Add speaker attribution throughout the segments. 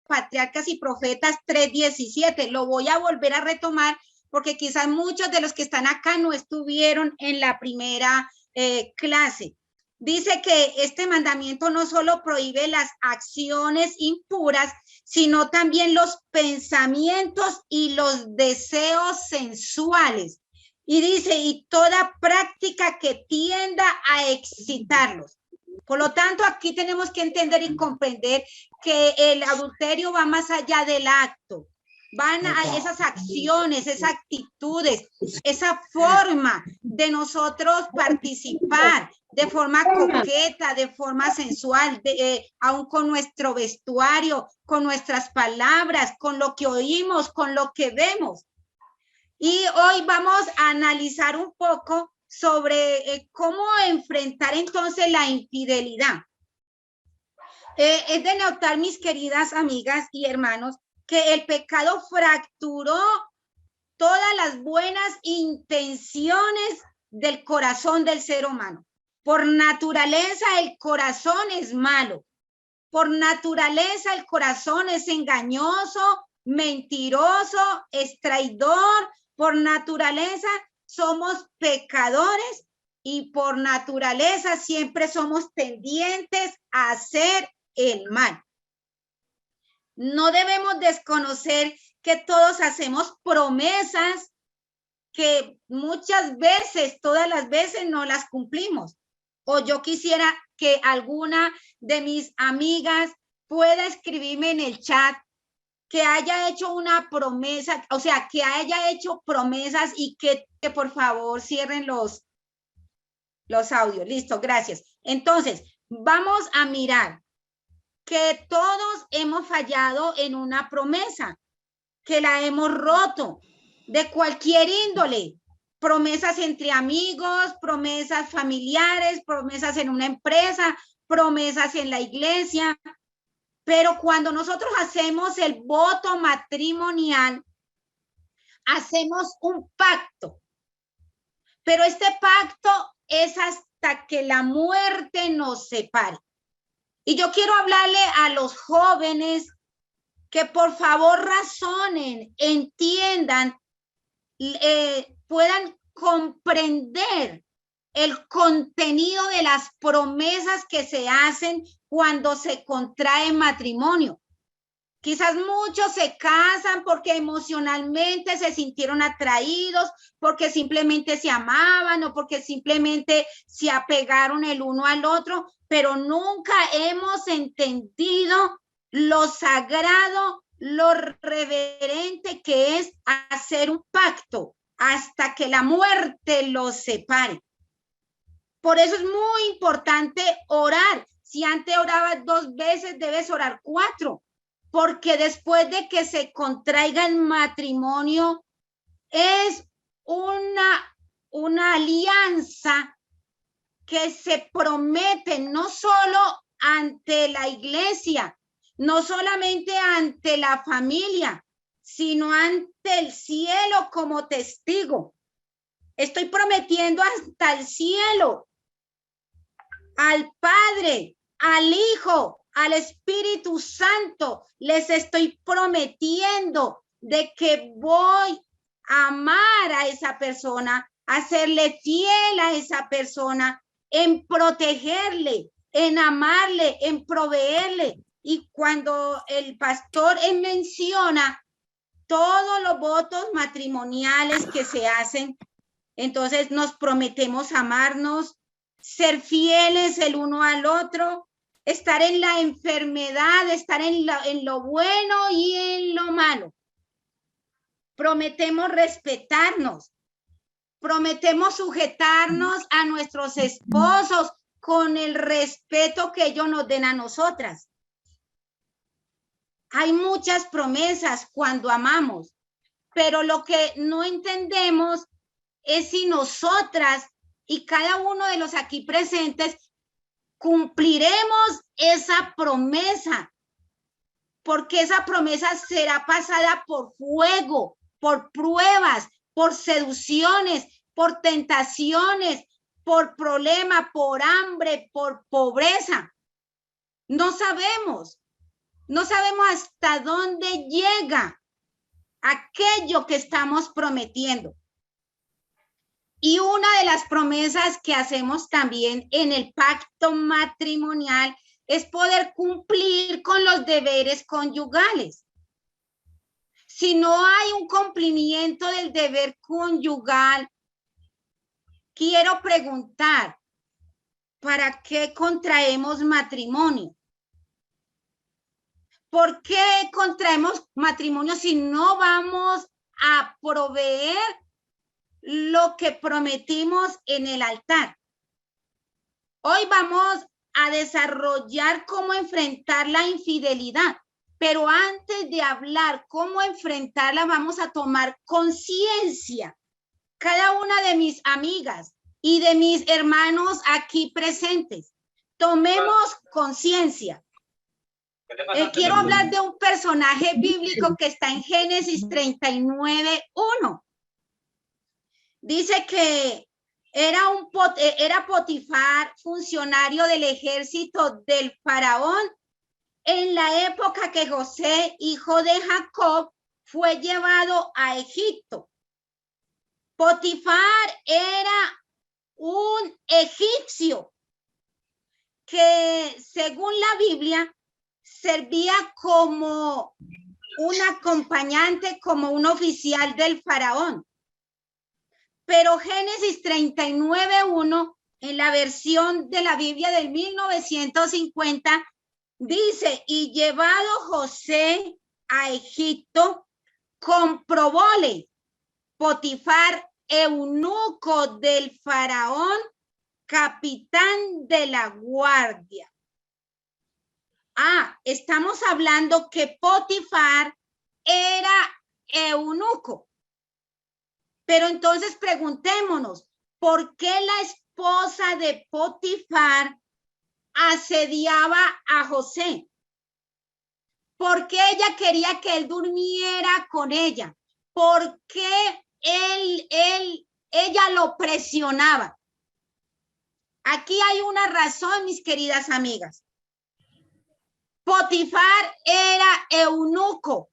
Speaker 1: Patriarcas y Profetas 3:17. Lo voy a volver a retomar porque quizás muchos de los que están acá no estuvieron en la primera clase. Dice que este mandamiento no solo prohíbe las acciones impuras, sino también los pensamientos y los deseos sensuales. Y dice, y toda práctica que tienda a excitarlos. Por lo tanto, aquí tenemos que entender y comprender que el adulterio va más allá del acto. Van a esas acciones, esas actitudes, esa forma de nosotros participar de forma coqueta, de forma sensual, aún con nuestro vestuario, con nuestras palabras, con lo que oímos, con lo que vemos. Y hoy vamos a analizar un poco sobre cómo enfrentar entonces la infidelidad. Es de notar, mis queridas amigas y hermanos, que el pecado fracturó todas las buenas intenciones del corazón del ser humano. Por naturaleza, el corazón es malo. Por naturaleza, el corazón es engañoso, mentiroso, es traidor. Por naturaleza, somos pecadores y por naturaleza siempre somos tendientes a hacer el mal. No debemos desconocer que todos hacemos promesas que muchas veces, todas las veces no las cumplimos. O yo quisiera que alguna de mis amigas pueda escribirme en el chat que haya hecho una promesa, o sea, que haya hecho promesas y que por favor cierren los audios. Listo, gracias. Entonces, vamos a mirar que todos hemos fallado en una promesa, que la hemos roto de cualquier índole. Promesas entre amigos, promesas familiares, promesas en una empresa, promesas en la iglesia. Pero cuando nosotros hacemos el voto matrimonial, hacemos un pacto. Pero este pacto es hasta que la muerte nos separe. Y yo quiero hablarle a los jóvenes que por favor razonen, entiendan, puedan comprender el contenido de las promesas que se hacen cuando se contrae matrimonio. Quizás muchos se casan porque emocionalmente se sintieron atraídos, porque simplemente se amaban o porque simplemente se apegaron el uno al otro, pero nunca hemos entendido lo sagrado, lo reverente que es hacer un pacto hasta que la muerte los separe. Por eso es muy importante orar. Si antes orabas 2 veces, debes orar 4. Porque después de que se contraiga el matrimonio, es una alianza que se promete no solo ante la iglesia, no solamente ante la familia, sino ante el cielo como testigo. Estoy prometiendo hasta el cielo, al Padre, al Hijo, al Espíritu Santo, les estoy prometiendo de que voy a amar a esa persona, a serle fiel a esa persona, en protegerle, en amarle, en proveerle. Y cuando el pastor menciona todos los votos matrimoniales que se hacen, entonces nos prometemos amarnos, ser fieles el uno al otro, estar en la enfermedad, estar en lo bueno y en lo malo. Prometemos respetarnos, prometemos sujetarnos a nuestros esposos con el respeto que ellos nos den a nosotras. Hay muchas promesas cuando amamos, pero lo que no entendemos es si nosotras y cada uno de los aquí presentes cumpliremos esa promesa, porque esa promesa será pasada por fuego, por pruebas, por seducciones, por tentaciones, por problema, por hambre, por pobreza. No sabemos hasta dónde llega aquello que estamos prometiendo. Y una de las promesas que hacemos también en el pacto matrimonial es poder cumplir con los deberes conyugales. Si no hay un cumplimiento del deber conyugal, quiero preguntar, ¿para qué contraemos matrimonio? ¿Por qué contraemos matrimonio si no vamos a proveer lo que prometimos en el altar? Hoy vamos a desarrollar cómo enfrentar la infidelidad, pero antes de hablar cómo enfrentarla, vamos a tomar conciencia. Cada una de mis amigas y de mis hermanos aquí presentes, tomemos conciencia. Quiero hablar de un personaje bíblico que está en Génesis 39:1. Dice que era Potifar, funcionario del ejército del faraón, en la época que José, hijo de Jacob, fue llevado a Egipto. Potifar era un egipcio que, según la Biblia, servía como un acompañante, como un oficial del faraón. Pero Génesis 39:1, en la versión de la Biblia del 1950, dice, y llevado José a Egipto, comprobóle Potifar, eunuco del faraón, capitán de la guardia. Estamos hablando que Potifar era eunuco. Pero entonces preguntémonos, ¿por qué la esposa de Potifar asediaba a José? ¿Por qué ella quería que él durmiera con ella? ¿Por qué ella lo presionaba? Aquí hay una razón, mis queridas amigas. Potifar era eunuco.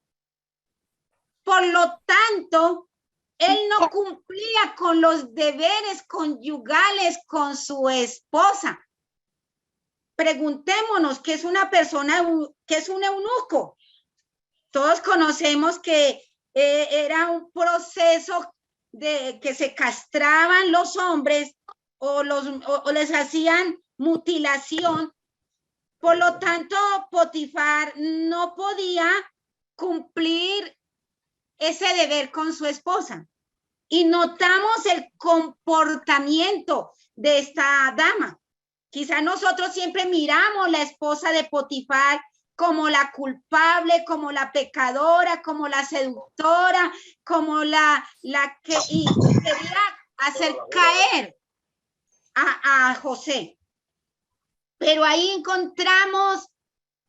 Speaker 1: Por lo tanto, él no cumplía con los deberes conyugales con su esposa. Preguntémonos qué es una persona, qué es un eunuco. Todos conocemos que era un proceso de que se castraban los hombres o les hacían mutilación. Por lo tanto, Potifar no podía cumplir ese deber con su esposa. Y notamos el comportamiento de esta dama. Quizá nosotros siempre miramos la esposa de Potifar como la culpable, como la pecadora, como la seductora, como la que quería hacer caer a José. Pero ahí encontramos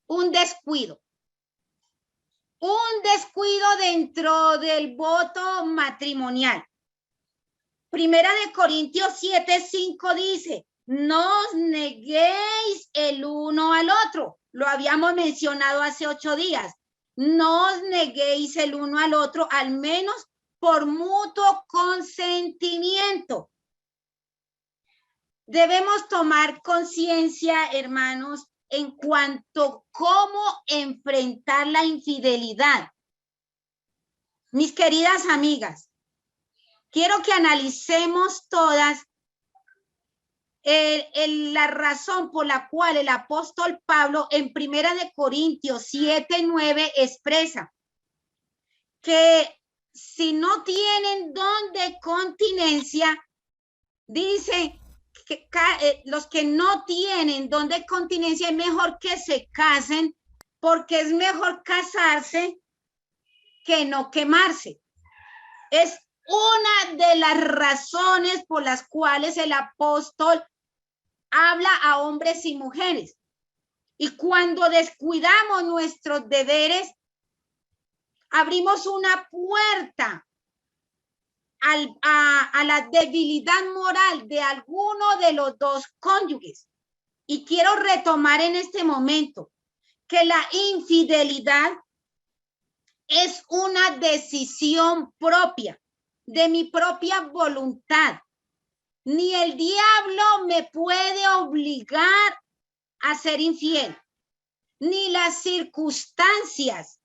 Speaker 1: un descuido. Un descuido dentro del voto matrimonial. Primera de Corintios 7:5 dice, no os neguéis el uno al otro. Lo habíamos mencionado hace 8 días. No os neguéis el uno al otro, al menos por mutuo consentimiento. Debemos tomar conciencia, hermanos, en cuanto a cómo enfrentar la infidelidad. Mis queridas amigas, quiero que analicemos todas la razón por la cual el apóstol Pablo en Primera de Corintios 7:9 expresa que si no tienen don de continencia, dice que los que no tienen don de continencia es mejor que se casen, porque es mejor casarse que no quemarse. Es una de las razones por las cuales el apóstol habla a hombres y mujeres. Y cuando descuidamos nuestros deberes, abrimos una puerta a la debilidad moral de alguno de los dos cónyuges. Y quiero retomar en este momento que la infidelidad es una decisión propia, de mi propia voluntad. Ni el diablo me puede obligar a ser infiel, ni las circunstancias,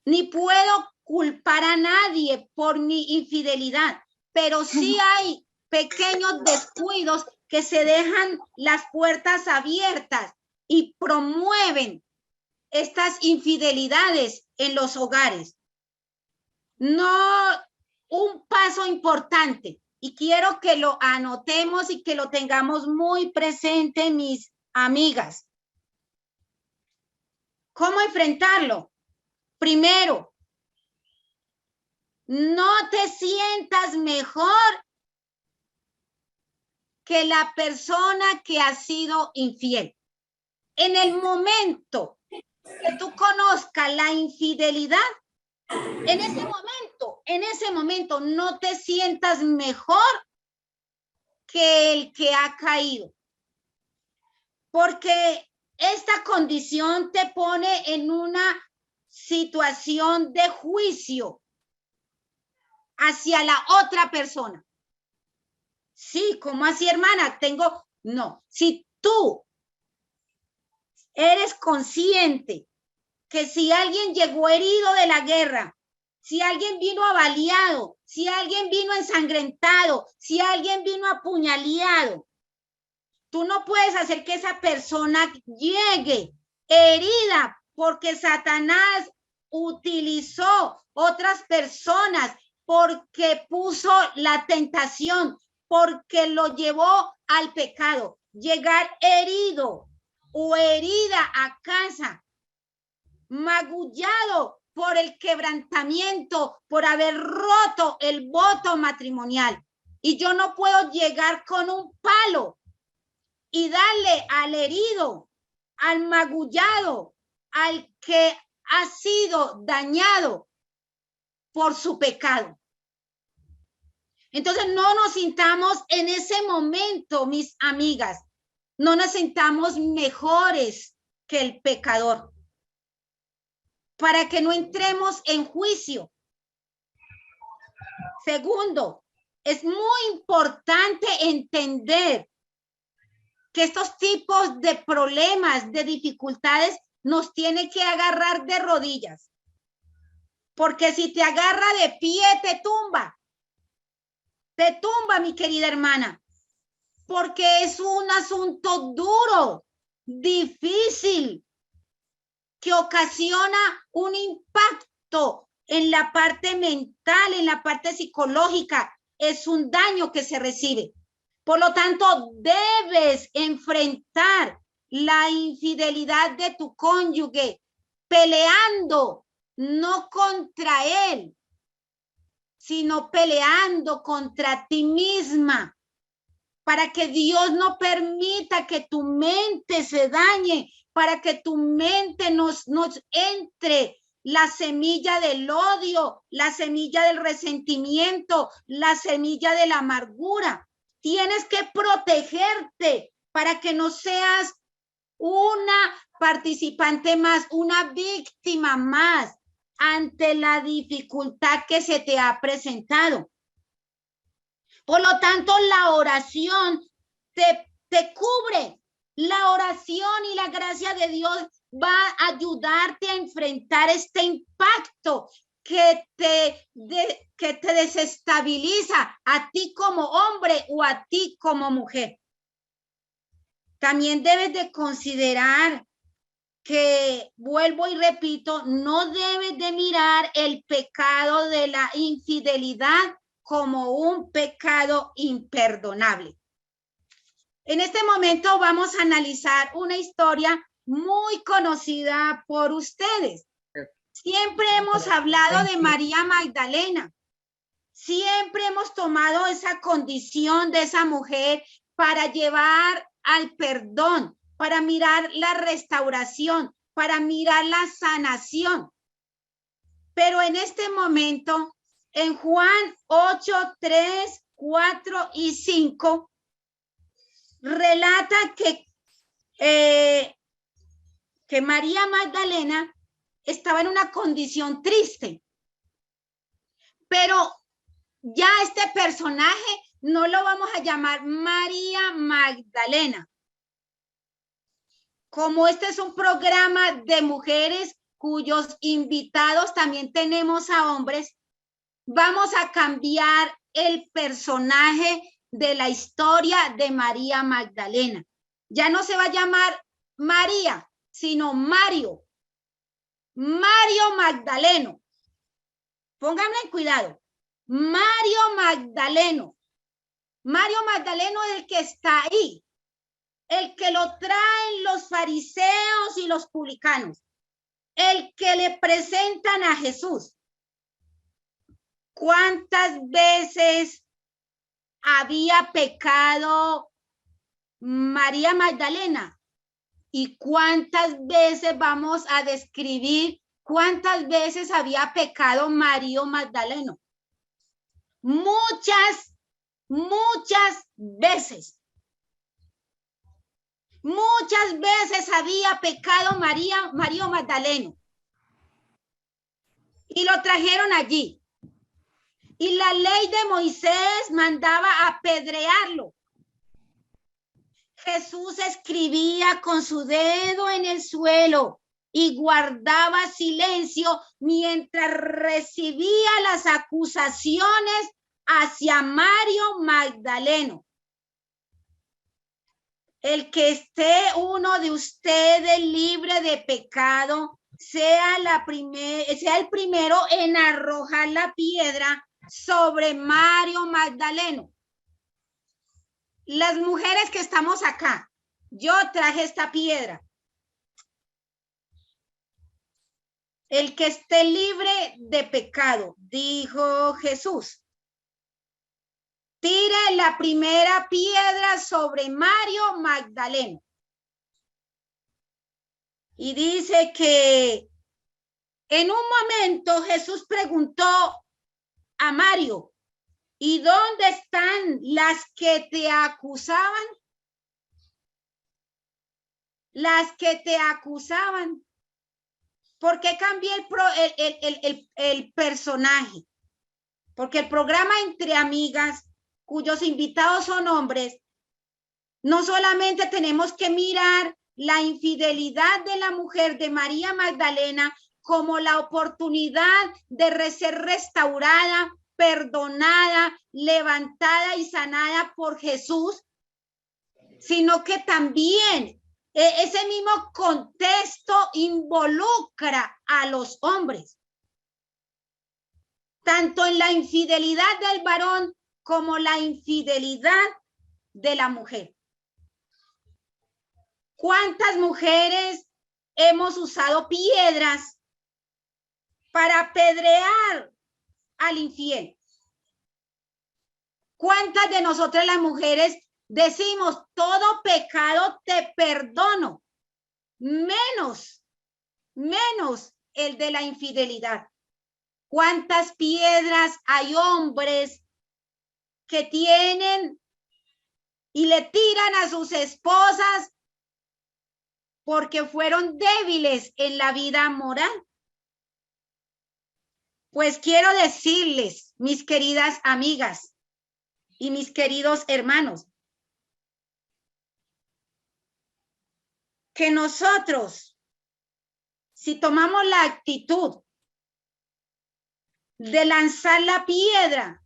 Speaker 1: ni puedo culpar a nadie por mi infidelidad, pero sí hay pequeños descuidos que se dejan las puertas abiertas y promueven estas infidelidades en los hogares. No, un paso importante, y quiero que lo anotemos y que lo tengamos muy presente, mis amigas. ¿Cómo enfrentarlo? Primero, no te sientas mejor que la persona que ha sido infiel. En el momento que tú conozcas la infidelidad, en ese momento no te sientas mejor que el que ha caído. Porque esta condición te pone en una situación de juicio hacia la otra persona. Sí, ¿cómo así, hermana? No, si tú eres consciente que si alguien llegó herido de la guerra, si alguien vino avaliado, si alguien vino ensangrentado, si alguien vino apuñaleado, tú no puedes hacer que esa persona llegue herida porque Satanás utilizó otras personas, porque puso la tentación, porque lo llevó al pecado. Llegar herido o herida a casa, magullado por el quebrantamiento, por haber roto el voto matrimonial. Y yo no puedo llegar con un palo y darle al herido, al magullado, al que ha sido dañado por su pecado. Entonces no nos sintamos en ese momento, mis amigas, no nos sintamos mejores que el pecador, para que no entremos en juicio. Segundo, es muy importante entender que estos tipos de problemas, de dificultades, nos tiene que agarrar de rodillas. Porque si te agarra de pie, te tumba, mi querida hermana. Porque es un asunto duro, difícil, que ocasiona un impacto en la parte mental, en la parte psicológica. Es un daño que se recibe. Por lo tanto, debes enfrentar la infidelidad de tu cónyuge peleando, no contra él, sino peleando contra ti misma, para que Dios no permita que tu mente se dañe, para que tu mente nos entre la semilla del odio, la semilla del resentimiento, la semilla de la amargura. Tienes que protegerte para que no seas una participante más, una víctima más ante la dificultad que se te ha presentado. Por lo tanto, la oración te cubre. La oración y la gracia de Dios va a ayudarte a enfrentar este impacto que te desestabiliza a ti como hombre o a ti como mujer. También debes de considerar que, vuelvo y repito, no debes de mirar el pecado de la infidelidad como un pecado imperdonable. En este momento vamos a analizar una historia muy conocida por ustedes. Siempre hemos hablado de María Magdalena. Siempre hemos tomado esa condición de esa mujer para llevar al perdón, para mirar la restauración, para mirar la sanación. Pero en este momento En Juan 8, 3, 4 y 5 relata que María Magdalena estaba en una condición triste, pero ya este personaje no lo vamos a llamar María Magdalena. Como este es un programa de mujeres cuyos invitados también tenemos a hombres, vamos a cambiar el personaje de la historia de María Magdalena. Ya no se va a llamar María, sino Mario. Mario Magdaleno. Pónganme en cuidado. Mario Magdaleno. Mario Magdaleno es el que está ahí, el que lo traen los fariseos y los publicanos, el que le presentan a Jesús. ¿Cuántas veces había pecado María Magdalena? ¿Y cuántas veces vamos a describir cuántas veces había pecado Mario Magdaleno? Muchas veces. Muchas veces había pecado Mario Magdaleno. Y lo trajeron allí. Y la ley de Moisés mandaba apedrearlo. Jesús escribía con su dedo en el suelo y guardaba silencio mientras recibía las acusaciones hacia Mario Magdaleno. El que esté uno de ustedes libre de pecado, sea el primero en arrojar la piedra sobre Mario Magdaleno. Las mujeres que estamos acá, yo traje esta piedra. El que esté libre de pecado, dijo Jesús, tire la primera piedra sobre Mario Magdaleno. Y dice que en un momento Jesús preguntó a Mario, ¿y dónde están las que te acusaban? Las que te acusaban. ¿Por qué cambié el personaje? Porque el programa Entre Amigas, cuyos invitados son hombres, no solamente tenemos que mirar la infidelidad de la mujer de María Magdalena como la oportunidad de ser restaurada, perdonada, levantada y sanada por Jesús, sino que también ese mismo contexto involucra a los hombres, tanto en la infidelidad del varón como la infidelidad de la mujer. ¿Cuántas mujeres hemos usado piedras para apedrear al infiel? ¿Cuántas de nosotras las mujeres decimos, todo pecado te perdono, menos el de la infidelidad? ¿Cuántas piedras hay hombres que tienen y le tiran a sus esposas porque fueron débiles en la vida moral? Pues quiero decirles, mis queridas amigas y mis queridos hermanos, que nosotros, si tomamos la actitud de lanzar la piedra,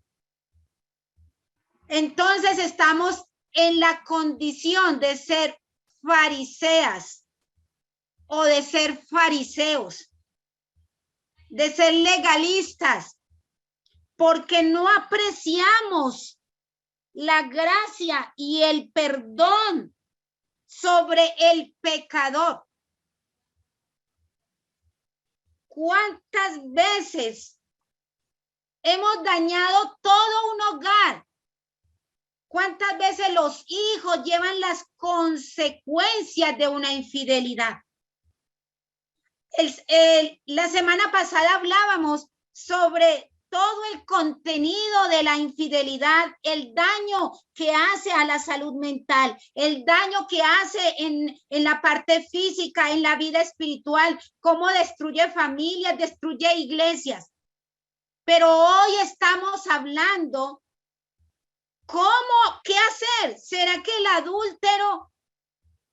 Speaker 1: entonces estamos en la condición de ser fariseas o de ser fariseos, de ser legalistas, porque no apreciamos la gracia y el perdón sobre el pecador. ¿Cuántas veces hemos dañado todo un hogar? ¿Cuántas veces los hijos llevan las consecuencias de una infidelidad? La semana pasada hablábamos sobre todo el contenido de la infidelidad, el daño que hace a la salud mental, el daño que hace en la parte física, en la vida espiritual, cómo destruye familias, destruye iglesias. Pero hoy estamos hablando qué hacer. ¿Será que el adúltero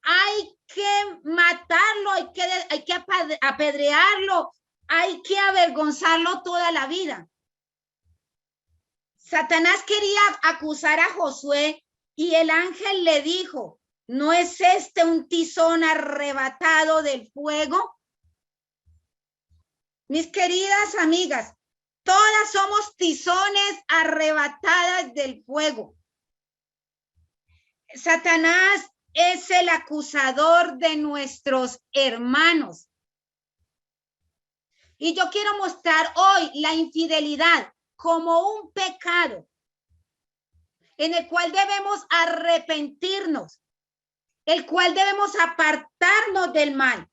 Speaker 1: hay que matarlo, hay que apedrearlo, hay que avergonzarlo toda la vida? Satanás quería acusar a Josué y el ángel le dijo, ¿no es este un tizón arrebatado del fuego? Mis queridas amigas, todas somos tizones arrebatadas del fuego. Satanás es el acusador de nuestros hermanos. Y yo quiero mostrar hoy la infidelidad como un pecado en el cual debemos arrepentirnos, el cual debemos apartarnos del mal.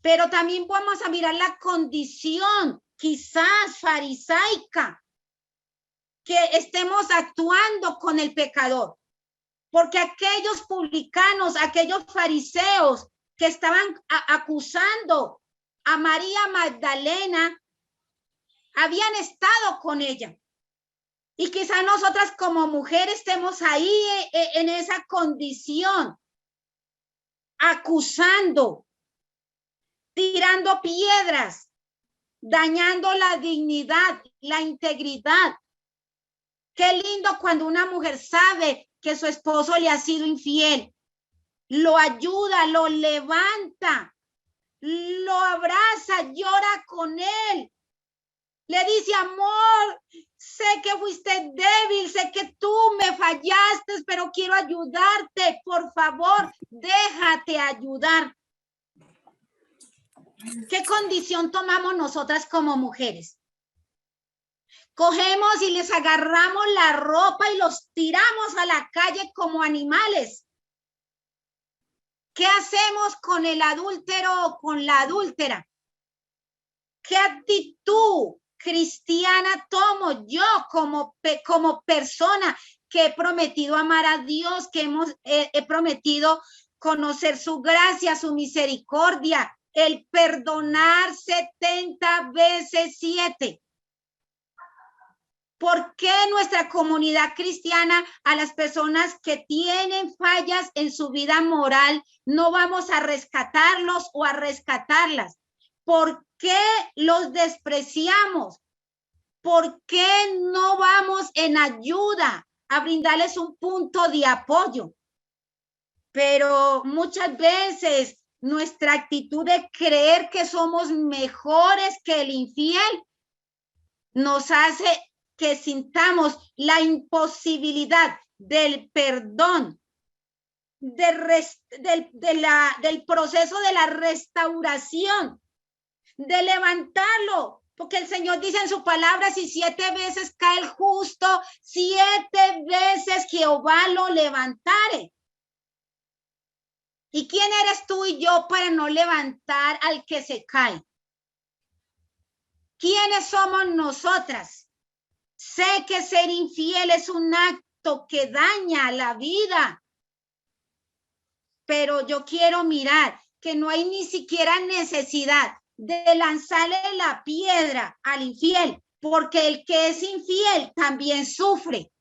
Speaker 1: Pero también vamos a mirar la condición quizás farisaica que estemos actuando con el pecador. Porque aquellos publicanos, aquellos fariseos que estaban acusando a María Magdalena, habían estado con ella. Y quizás nosotras como mujeres estemos ahí en esa condición, acusando, tirando piedras, dañando la dignidad, la integridad. Qué lindo cuando una mujer sabe que su esposo le ha sido infiel, lo ayuda, lo levanta, lo abraza, llora con él. Le dice, amor, sé que fuiste débil, sé que tú me fallaste, pero quiero ayudarte. Por favor, déjate ayudar. ¿Qué condición tomamos nosotras como mujeres? Cogemos y les agarramos la ropa y los tiramos a la calle como animales. ¿Qué hacemos con el adúltero o con la adúltera? ¿Qué actitud cristiana tomo yo como persona que he prometido amar a Dios, que he prometido conocer su gracia, su misericordia, el perdonar 70 veces 7? ¿Por qué nuestra comunidad cristiana, a las personas que tienen fallas en su vida moral, no vamos a rescatarlos o a rescatarlas? ¿Por qué los despreciamos? ¿Por qué no vamos en ayuda a brindarles un punto de apoyo? Pero muchas veces nuestra actitud de creer que somos mejores que el infiel nos hace que sintamos la imposibilidad del perdón, del proceso de la restauración, de levantarlo, porque el Señor dice en su palabra, si 7 veces cae el justo, 7 veces Jehová lo levantare. ¿Y quién eres tú y yo para no levantar al que se cae? ¿Quiénes somos nosotras? Sé que ser infiel es un acto que daña la vida, pero yo quiero mirar que no hay ni siquiera necesidad de lanzarle la piedra al infiel, porque el que es infiel también sufre.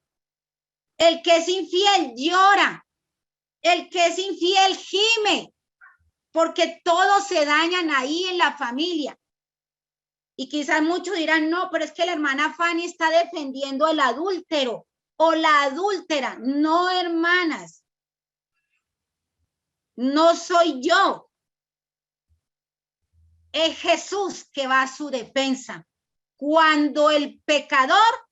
Speaker 1: El que es infiel llora. El que es infiel gime, porque todos se dañan ahí en la familia. Y quizás muchos dirán, no, pero es que la hermana Fanny está defendiendo al adúltero o la adúltera. No, hermanas. No soy yo. Es Jesús que va a su defensa. Cuando el pecador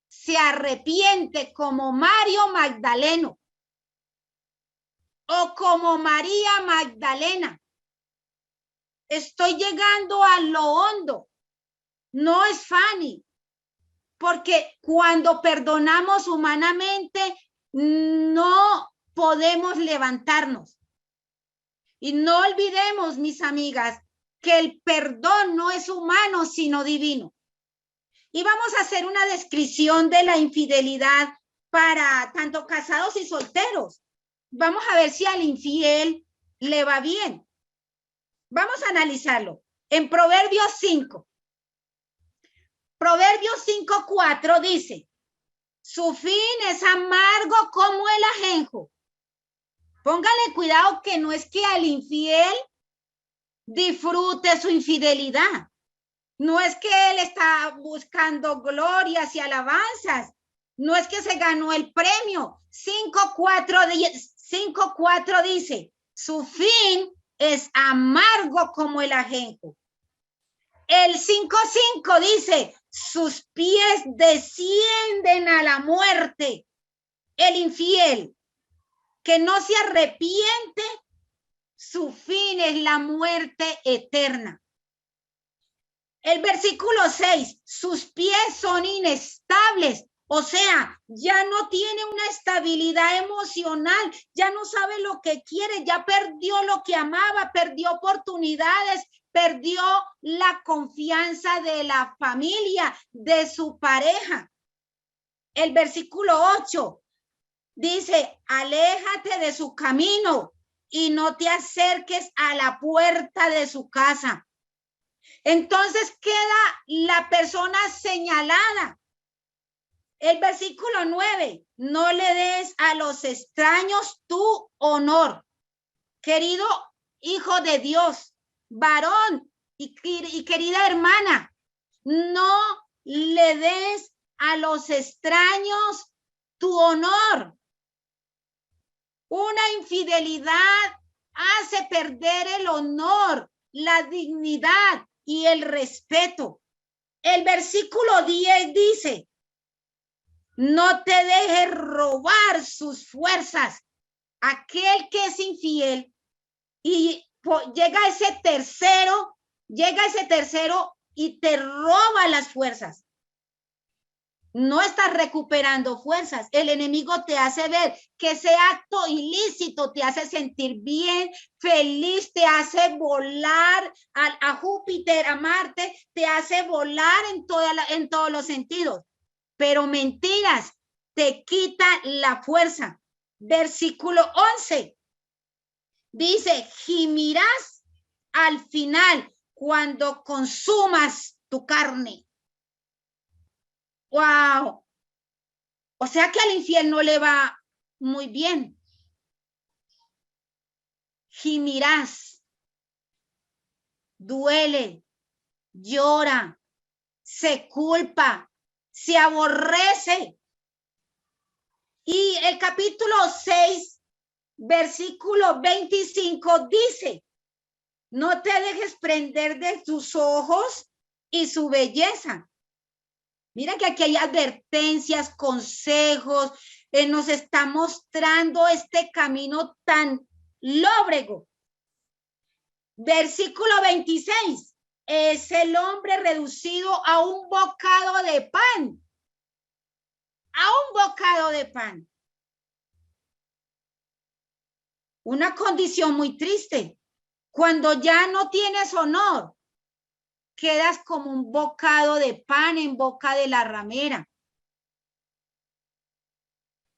Speaker 1: se arrepiente como Mario Magdaleno o como María Magdalena, estoy llegando a lo hondo. No es Fanny, porque cuando perdonamos humanamente no podemos levantarnos. Y no olvidemos, mis amigas, que el perdón no es humano, sino divino. Y vamos a hacer una descripción de la infidelidad para tanto casados y solteros. Vamos a ver si al infiel le va bien. Vamos a analizarlo. En Proverbios 5. Proverbios 5:4 dice, su fin es amargo como el ajenjo. Póngale cuidado que no es que al infiel disfrute su infidelidad. No es que él está buscando glorias y alabanzas. No es que se ganó el premio. 5:4 dice, su fin es amargo como el ajenjo. El 5:5 dice, sus pies descienden a la muerte. El infiel que no se arrepiente, su fin es la muerte eterna. El versículo 6, sus pies son inestables, o sea, ya no tiene una estabilidad emocional, ya no sabe lo que quiere, ya perdió lo que amaba, perdió oportunidades, perdió la confianza de la familia, de su pareja. El versículo 8 dice, aléjate de su camino y no te acerques a la puerta de su casa. Entonces queda la persona señalada. El versículo 9, no le des a los extraños tu honor. Querido hijo de Dios, varón y querida hermana, no le des a los extraños tu honor. Una infidelidad hace perder el honor, la dignidad y el respeto. El versículo 10 dice, no te dejes robar sus fuerzas. Aquel que es infiel y llega ese tercero y te roba las fuerzas. No estás recuperando fuerzas. El enemigo te hace ver que ese acto ilícito te hace sentir bien, feliz, te hace volar a Júpiter, a Marte, te hace volar en todos los sentidos. Pero mentiras, te quita la fuerza. Versículo 11 dice, gimirás al final cuando consumas tu carne. ¡Wow! O sea que al infiel no le va muy bien. Gimirás, duele, llora, se culpa, se aborrece. Y el capítulo 6, versículo 25 dice, no te dejes prender de tus ojos y su belleza. Mira que aquí hay advertencias, consejos, nos está mostrando este camino tan lóbrego. Versículo 26, es el hombre reducido a un bocado de pan. A un bocado de pan. Una condición muy triste. Cuando ya no tienes honor, quedas como un bocado de pan en boca de la ramera.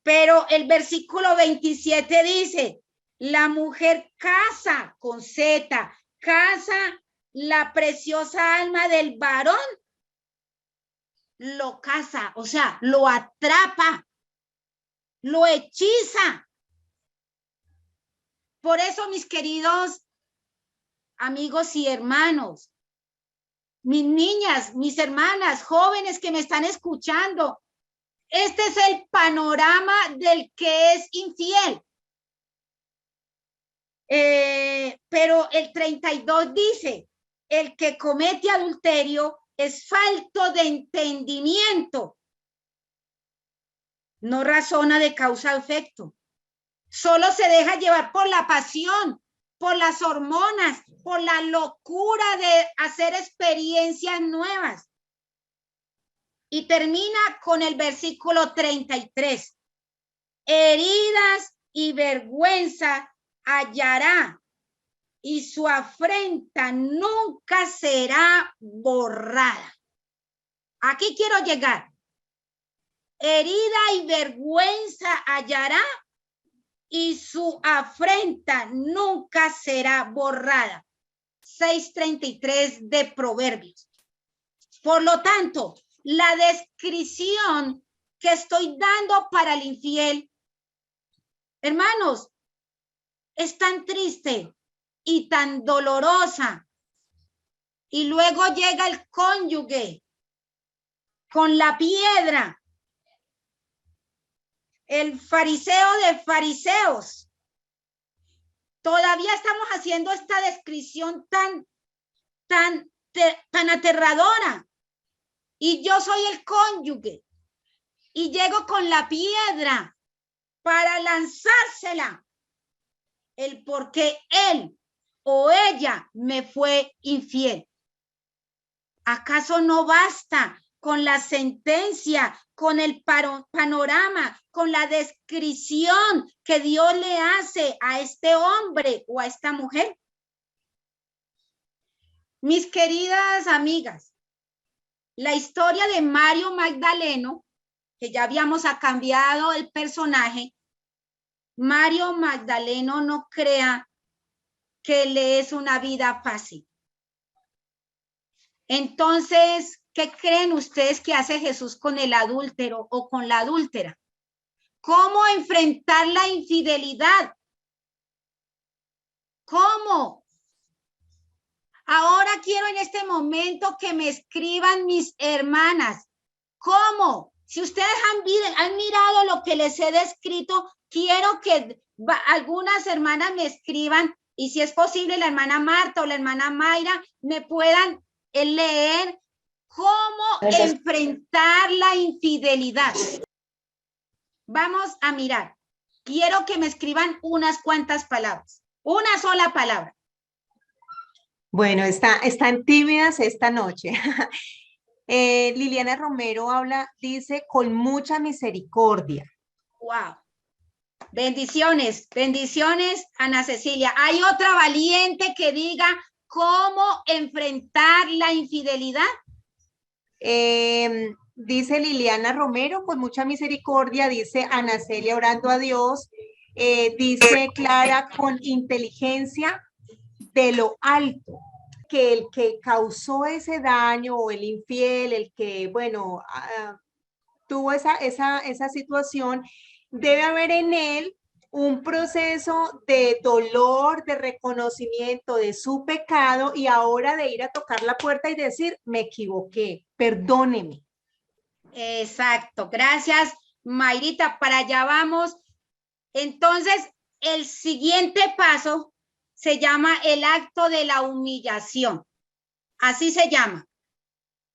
Speaker 1: Pero el versículo 27 dice, la mujer caza con Z, caza la preciosa alma del varón, lo caza, o sea, lo atrapa, lo hechiza. Por eso, mis queridos amigos y hermanos, mis niñas, mis hermanas, jóvenes que me están escuchando, este es el panorama del que es infiel. Pero el 32 dice, el que comete adulterio es falto de entendimiento. No razona de causa-efecto. Solo se deja llevar por la pasión, por las hormonas, por la locura de hacer experiencias nuevas. Y termina con el versículo 33. Heridas y vergüenza hallará y su afrenta nunca será borrada. Aquí quiero llegar. Herida y vergüenza hallará y su afrenta nunca será borrada. 6:33 de Proverbios. Por lo tanto, la descripción que estoy dando para el infiel, hermanos, es tan triste y tan dolorosa. Y luego llega el cónyuge con la piedra, el fariseo de fariseos. Todavía estamos haciendo esta descripción tan aterradora. Y yo soy el cónyuge y llego con la piedra para lanzársela. El por qué él o ella me fue infiel. ¿Acaso no basta con la sentencia, con el panorama, con la descripción que Dios le hace a este hombre o a esta mujer? Mis queridas amigas, la historia de Mario Magdaleno, que ya habíamos cambiado el personaje, Mario Magdaleno no crea que le es una vida fácil. Entonces, ¿qué creen ustedes que hace Jesús con el adúltero o con la adúltera? ¿Cómo enfrentar la infidelidad? ¿Cómo? Ahora quiero en este momento que me escriban mis hermanas. ¿Cómo? Si ustedes han mirado lo que les he descrito, quiero que algunas hermanas me escriban y si es posible la hermana Marta o la hermana Mayra me puedan leer cómo enfrentar la infidelidad. Vamos a mirar. Quiero que me escriban unas cuantas palabras. Una sola palabra.
Speaker 2: Bueno, están tímidas esta noche. Liliana Romero dice, con mucha misericordia.
Speaker 1: Wow. Bendiciones, bendiciones, Ana Cecilia. Hay otra valiente que diga cómo enfrentar la infidelidad.
Speaker 2: Dice Liliana Romero, con mucha misericordia. Dice Ana Celia, orando a Dios. Dice Clara, con inteligencia de lo alto. Que el que causó ese daño o el infiel, el que, bueno, tuvo esa situación, debe haber en él un proceso de dolor, de reconocimiento de su pecado y ahora de ir a tocar la puerta y decir, me equivoqué, perdóneme.
Speaker 1: Exacto, gracias, Mayrita, para allá vamos. Entonces, el siguiente paso se llama el acto de la humillación. Así se llama.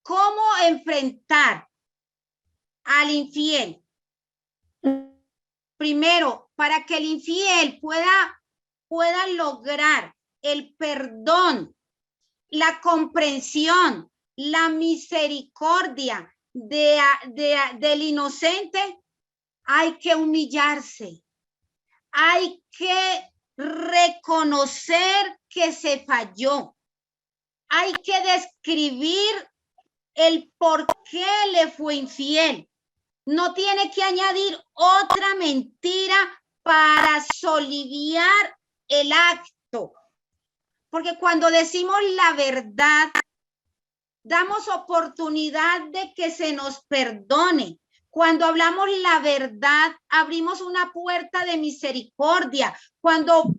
Speaker 1: ¿Cómo enfrentar al infiel? Primero, para que el infiel pueda lograr el perdón, la comprensión, la misericordia del inocente, hay que humillarse. Hay que reconocer que se falló. Hay que describir el por qué le fue infiel. No tiene que añadir otra mentira para soliviar el acto. Porque cuando decimos la verdad, damos oportunidad de que se nos perdone. Cuando hablamos la verdad, abrimos una puerta de misericordia. Cuando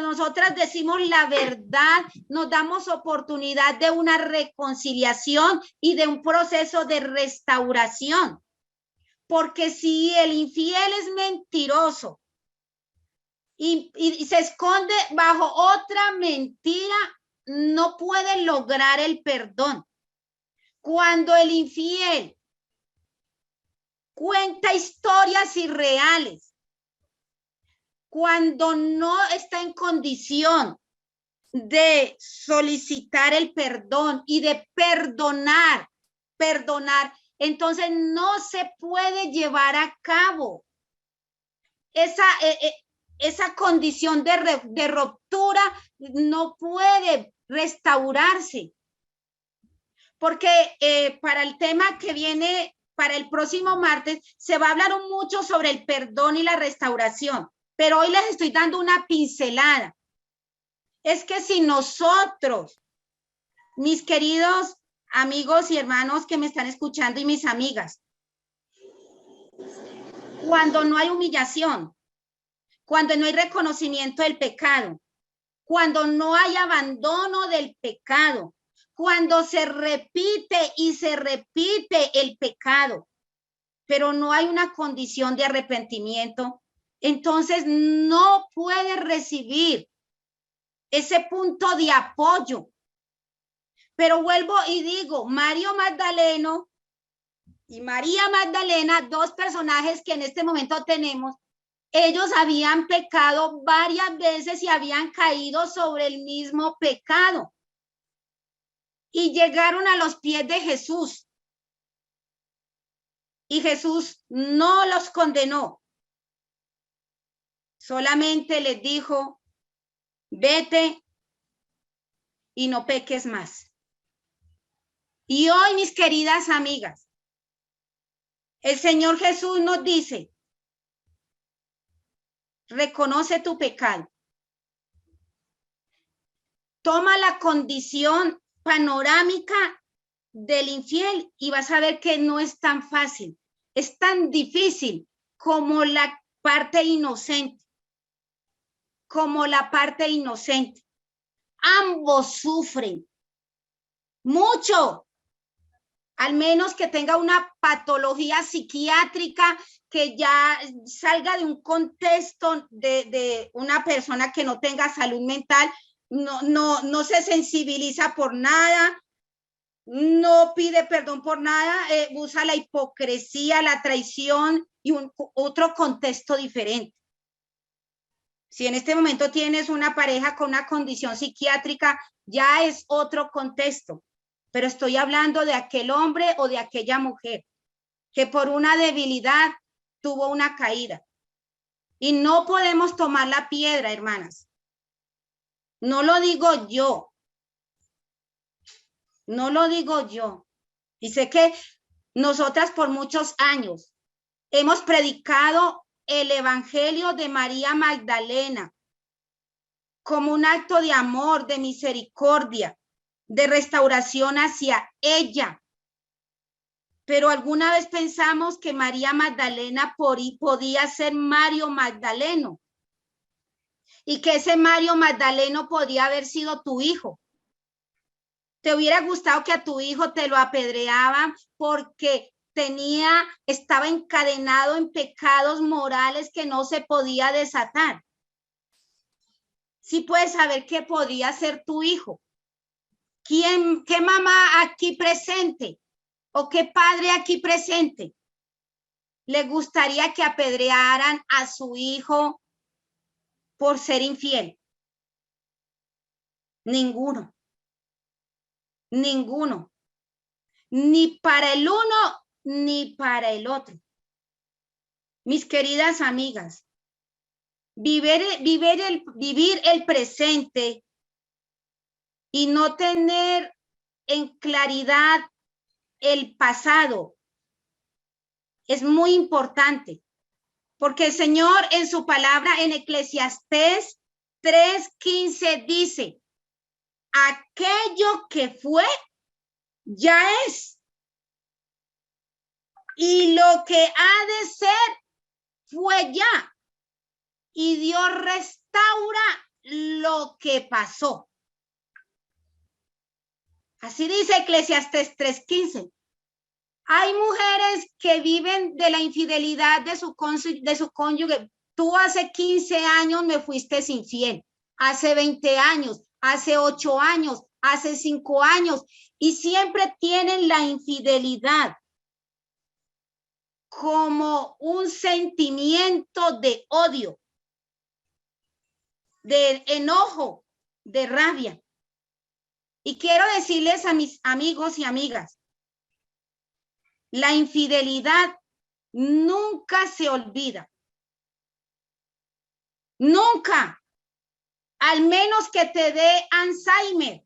Speaker 1: nosotras decimos la verdad, nos damos oportunidad de una reconciliación y de un proceso de restauración. Porque si el infiel es mentiroso y se esconde bajo otra mentira, no puede lograr el perdón. Cuando el infiel cuenta historias irreales, cuando no está en condición de solicitar el perdón y de perdonar, entonces no se puede llevar a cabo esa condición de ruptura, no puede restaurarse. porque para el tema que viene, para el próximo martes, se va a hablar mucho sobre el perdón y la restauración, pero hoy les estoy dando una pincelada. Es que si nosotros, mis queridos amigos y hermanos que me están escuchando y mis amigas, cuando no hay humillación, cuando no hay reconocimiento del pecado, cuando no hay abandono del pecado, cuando se repite y se repite el pecado, pero no hay una condición de arrepentimiento, entonces no puede recibir ese punto de apoyo. Pero vuelvo y digo, Mario Magdaleno y María Magdalena, dos personajes que en este momento tenemos, ellos habían pecado varias veces y habían caído sobre el mismo pecado. Y llegaron a los pies de Jesús. Y Jesús no los condenó. Solamente les dijo, vete y no peques más. Y hoy, mis queridas amigas, el Señor Jesús nos dice, reconoce tu pecado. Toma la condición panorámica del infiel y vas a ver que no es tan fácil, es tan difícil como la parte inocente, Ambos sufren mucho, al menos que tenga una patología psiquiátrica que ya salga de un contexto de una persona que no tenga salud mental, no se sensibiliza por nada, no pide perdón por nada, usa la hipocresía, la traición y otro contexto diferente. Si en este momento tienes una pareja con una condición psiquiátrica, ya es otro contexto. Pero estoy hablando de aquel hombre o de aquella mujer que por una debilidad tuvo una caída. Y no podemos tomar la piedra, hermanas. No lo digo yo. No lo digo yo. Y sé que nosotras por muchos años hemos predicado el evangelio de María Magdalena como un acto de amor, de misericordia, de restauración hacia ella. Pero alguna vez pensamos que María Magdalena podía ser Mario Magdaleno y que ese Mario Magdaleno podía haber sido tu hijo. ¿Te hubiera gustado que a tu hijo te lo apedreaban porque estaba encadenado en pecados morales que no se podía desatar? Sí puedes saber que podía ser tu hijo. ¿Qué mamá aquí presente o qué padre aquí presente le gustaría que apedrearan a su hijo por ser infiel? Ninguno. Ninguno. Ni para el uno ni para el otro. Mis queridas amigas, vivir el presente y no tener en claridad el pasado es muy importante, porque el Señor en su palabra en Eclesiastés 3:15 dice, aquello que fue, ya es, y lo que ha de ser, fue ya, y Dios restaura lo que pasó. Así dice Eclesiastés 3:15. Hay mujeres que viven de la infidelidad de su cónyuge. Tú hace 15 años me fuiste infiel, hace 20 años, hace 8 años, hace 5 años, y siempre tienen la infidelidad como un sentimiento de odio, de enojo, de rabia. Y quiero decirles a mis amigos y amigas, la infidelidad nunca se olvida. Nunca. Al menos que te dé Alzheimer.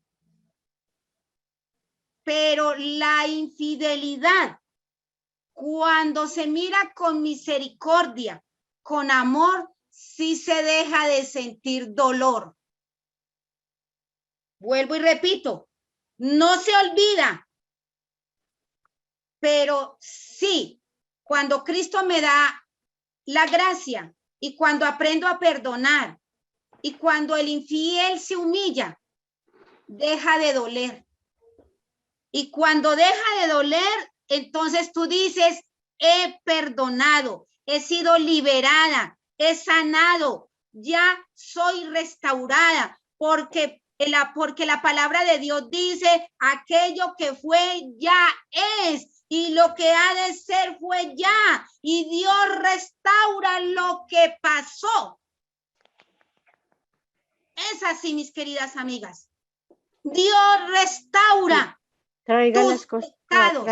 Speaker 1: Pero la infidelidad, cuando se mira con misericordia, con amor, sí se deja de sentir dolor. Vuelvo y repito, no se olvida, pero sí, cuando Cristo me da la gracia y cuando aprendo a perdonar y cuando el infiel se humilla, deja de doler. Y cuando deja de doler, entonces tú dices, he perdonado, he sido liberada, he sanado, ya soy restaurada, porque la palabra de Dios dice, aquello que fue ya es, y lo que ha de ser fue ya, y Dios restaura lo que pasó. Es así, mis queridas amigas. Dios restaura tus pecados.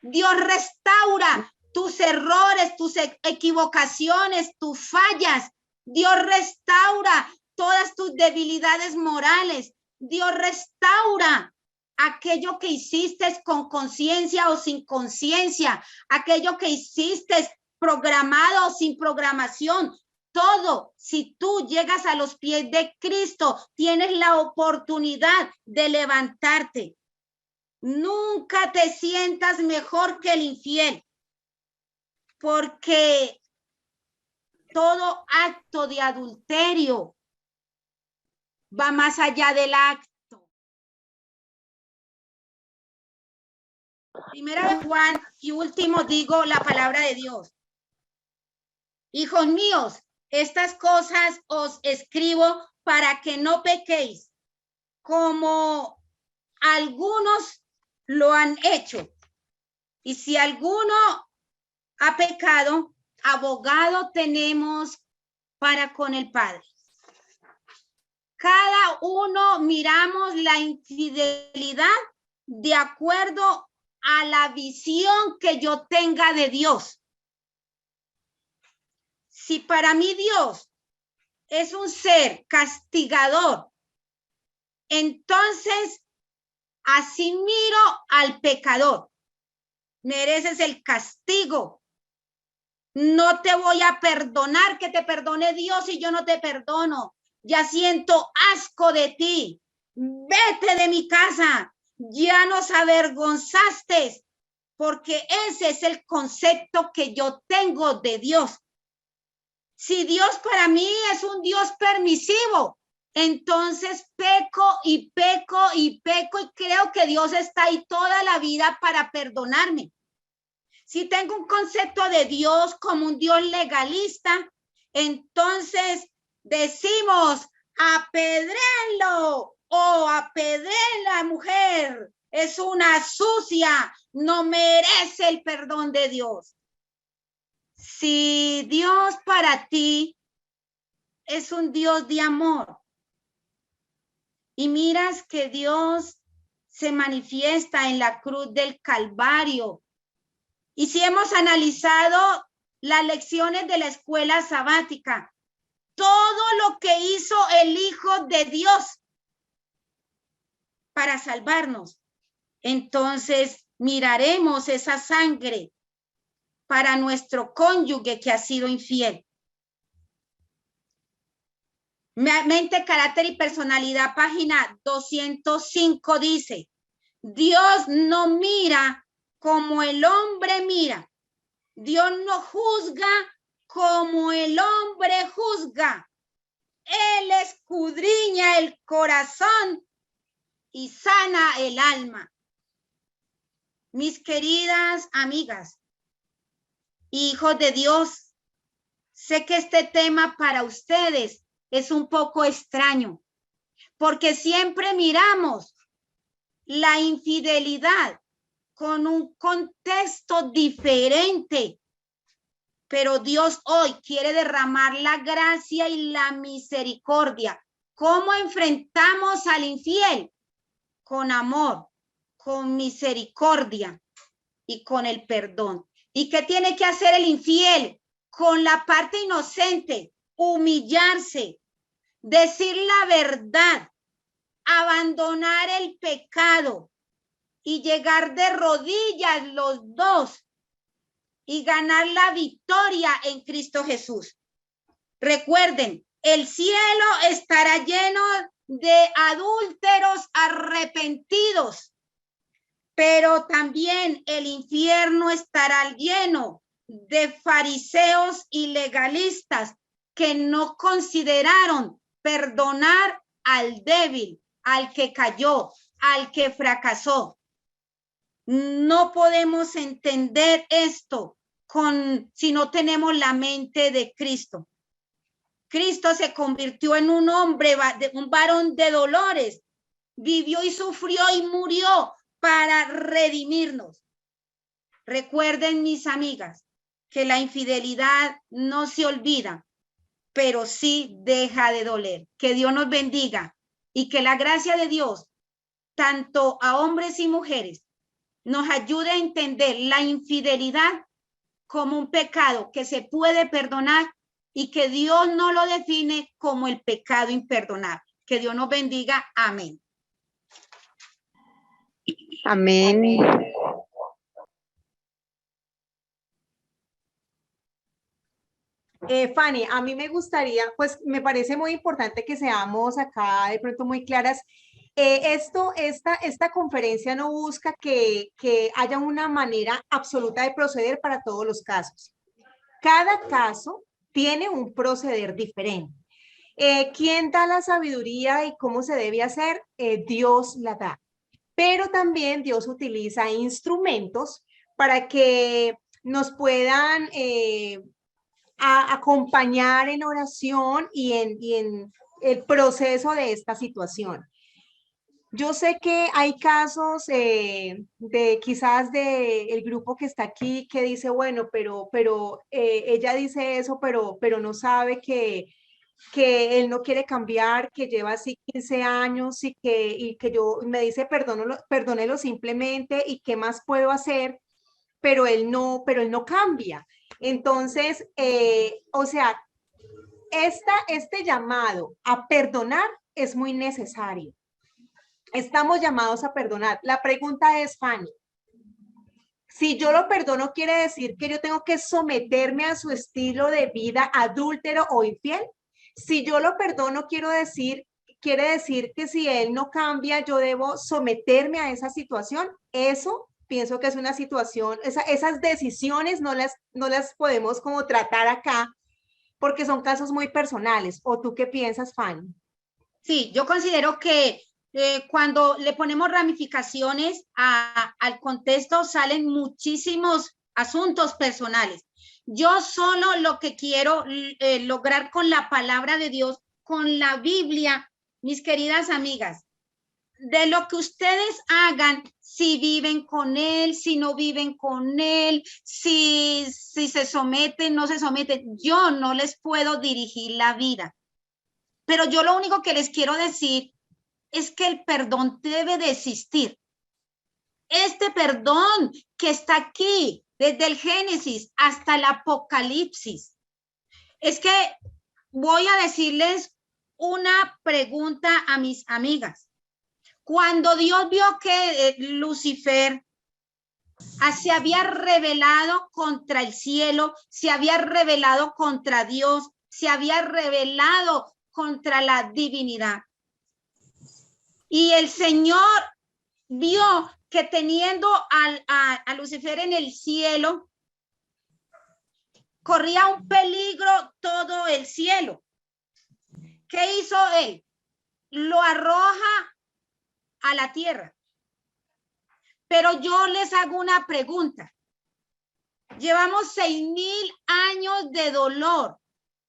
Speaker 1: Dios restaura tus errores, tus equivocaciones, tus fallas. Dios restaura todas tus debilidades morales. Dios restaura aquello que hiciste con conciencia o sin conciencia, aquello que hiciste programado o sin programación. Todo, si tú llegas a los pies de Cristo, tienes la oportunidad de levantarte. Nunca te sientas mejor que el infiel, porque todo acto de adulterio va más allá del acto. Primera de Juan y último digo la palabra de Dios. Hijos míos, estas cosas os escribo para que no pequéis, como algunos lo han hecho. Y si alguno ha pecado, abogado tenemos para con el Padre. Cada uno miramos la infidelidad de acuerdo a la visión que yo tenga de Dios. Si para mí Dios es un ser castigador, entonces así miro al pecador. Mereces el castigo. No te voy a perdonar, que te perdone Dios y yo no te perdono. Ya siento asco de ti. Vete de mi casa. Ya nos avergonzaste, porque ese es el concepto que yo tengo de Dios. Si Dios para mí es un Dios permisivo, entonces peco y peco y peco y creo que Dios está ahí toda la vida para perdonarme. Si tengo un concepto de Dios como un Dios legalista, entonces decimos apedréenlo o apedreen la mujer. Es una sucia, no merece el perdón de Dios. Si Dios para ti es un Dios de amor y miras que Dios se manifiesta en la cruz del Calvario, y si hemos analizado las lecciones de la escuela sabática, todo lo que hizo el Hijo de Dios para salvarnos, entonces miraremos esa sangre para nuestro cónyuge que ha sido infiel. Mente, carácter y personalidad, página 205 dice, Dios no mira como el hombre mira. Dios no juzga como el hombre juzga. Él escudriña el corazón y sana el alma. Mis queridas amigas, hijos de Dios, sé que este tema para ustedes es un poco extraño, porque siempre miramos la infidelidad con un contexto diferente, pero Dios hoy quiere derramar la gracia y la misericordia. ¿Cómo enfrentamos al infiel? Con amor, con misericordia y con el perdón. ¿Y qué tiene que hacer el infiel? Con la parte inocente, humillarse, decir la verdad, abandonar el pecado, y llegar de rodillas los dos y ganar la victoria en Cristo Jesús. Recuerden, el cielo estará lleno de adúlteros arrepentidos, pero también el infierno estará lleno de fariseos y legalistas que no consideraron perdonar al débil, al que cayó, al que fracasó. No podemos entender esto si no tenemos la mente de Cristo. Cristo se convirtió en un hombre, un varón de dolores, vivió y sufrió y murió para redimirnos. Recuerden, mis amigas, que la infidelidad no se olvida, pero sí deja de doler. Que Dios nos bendiga y que la gracia de Dios, tanto a hombres y mujeres, nos ayude a entender la infidelidad como un pecado que se puede perdonar y que Dios no lo define como el pecado imperdonable. Que Dios nos bendiga. Amén.
Speaker 3: Amén.
Speaker 2: Fanny, a mí me gustaría, pues me parece muy importante que seamos acá de pronto muy claras. Esta conferencia no busca que haya una manera absoluta de proceder para todos los casos. Cada caso tiene un proceder diferente. ¿Quién da la sabiduría y cómo se debe hacer? Dios la da. Pero también Dios utiliza instrumentos para que nos puedan acompañar en oración y en el proceso de esta situación. Yo sé que hay casos quizás del grupo que está aquí que dice, bueno, pero ella dice eso, pero no sabe que él no quiere cambiar, que lleva así 15 años y que yo me dice, perdónelo simplemente y qué más puedo hacer, pero él no cambia. Entonces, o sea, este llamado a perdonar es muy necesario. Estamos llamados a perdonar. La pregunta es, Fanny, si yo lo perdono, ¿quiere decir que yo tengo que someterme a su estilo de vida adúltero o infiel? Si yo lo perdono, quiere decir que si él no cambia, yo debo someterme a esa situación. Eso pienso que es una situación, esas decisiones no las podemos como tratar acá porque son casos muy personales. ¿O tú qué piensas, Fanny?
Speaker 1: Sí, yo considero que cuando le ponemos ramificaciones al contexto salen muchísimos asuntos personales. Yo solo lo que quiero lograr con la palabra de Dios, con la Biblia, mis queridas amigas, de lo que ustedes hagan, si viven con él, si no viven con él, si se someten, no se someten, yo no les puedo dirigir la vida. Pero yo lo único que les quiero decir es que el perdón debe de existir. Este perdón que está aquí, desde el Génesis hasta el Apocalipsis. Es que voy a decirles una pregunta a mis amigas. Cuando Dios vio que Lucifer se había rebelado contra el cielo, se había rebelado contra Dios, se había rebelado contra la divinidad. Y el Señor vio que teniendo a Lucifer en el cielo, corría un peligro todo el cielo. ¿Qué hizo él? Lo arroja a la tierra. Pero yo les hago una pregunta. Llevamos 6,000 años de dolor,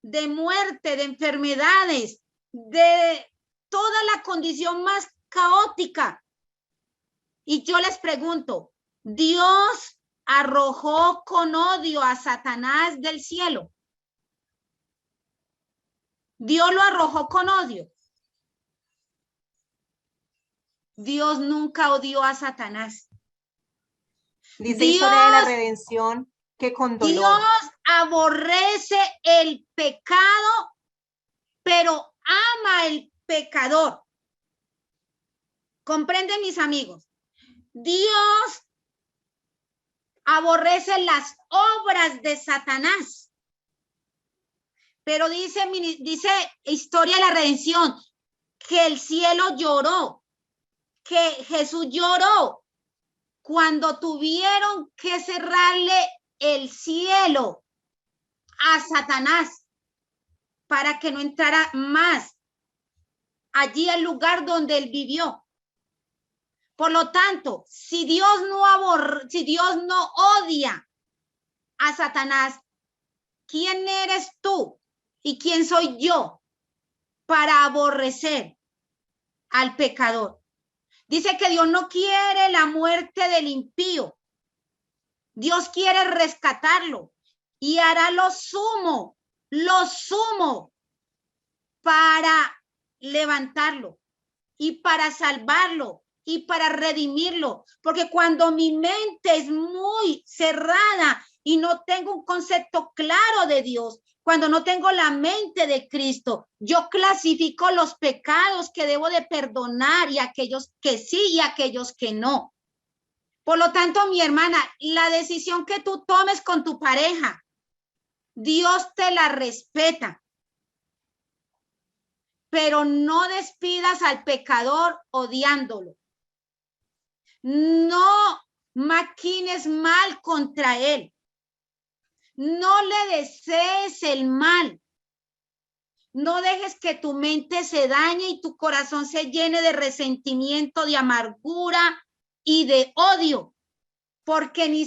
Speaker 1: de muerte, de enfermedades, de toda la condición más caótica. Y yo les pregunto, ¿Dios arrojó con odio a Satanás del cielo? Dios lo arrojó con odio. Dios nunca odió a Satanás.
Speaker 2: Dice historia de la redención que con dolor.
Speaker 1: Dios aborrece el pecado, pero ama el pecador. ¿Comprenden, mis amigos? Dios aborrece las obras de Satanás. Pero dice Historia de la Redención que el cielo lloró, que Jesús lloró cuando tuvieron que cerrarle el cielo a Satanás para que no entrara más allí al lugar donde él vivió. Por lo tanto, si Dios no odia a Satanás, ¿quién eres tú y quién soy yo para aborrecer al pecador? Dice que Dios no quiere la muerte del impío. Dios quiere rescatarlo y hará lo sumo para levantarlo y para salvarlo y para redimirlo. Porque cuando mi mente es muy cerrada y no tengo un concepto claro de Dios, cuando no tengo la mente de Cristo, yo clasifico los pecados que debo de perdonar y aquellos que sí y aquellos que no. Por lo tanto, mi hermana, la decisión que tú tomes con tu pareja, Dios te la respeta. Pero no despidas al pecador odiándolo. No maquines mal contra él. No le desees el mal. No dejes que tu mente se dañe y tu corazón se llene de resentimiento, de amargura y de odio, porque ni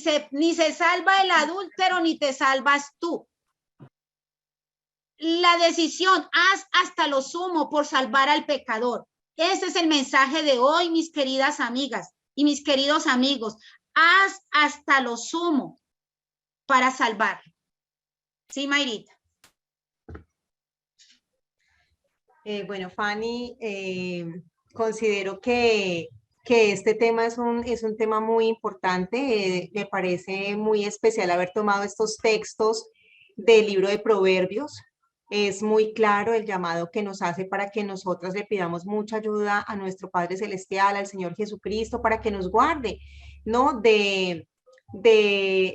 Speaker 1: se salva el adúltero ni te salvas tú. La decisión, haz hasta lo sumo por salvar al pecador. Ese es el mensaje de hoy, mis queridas amigas y mis queridos amigos. Haz hasta lo sumo para salvar. Sí, Mayrita.
Speaker 2: Bueno, Fanny, considero que este tema es un tema muy importante. Me parece muy especial haber tomado estos textos del libro de Proverbios. Es muy claro el llamado que nos hace para que nosotras le pidamos mucha ayuda a nuestro Padre Celestial, al Señor Jesucristo, para que nos guarde, ¿no? De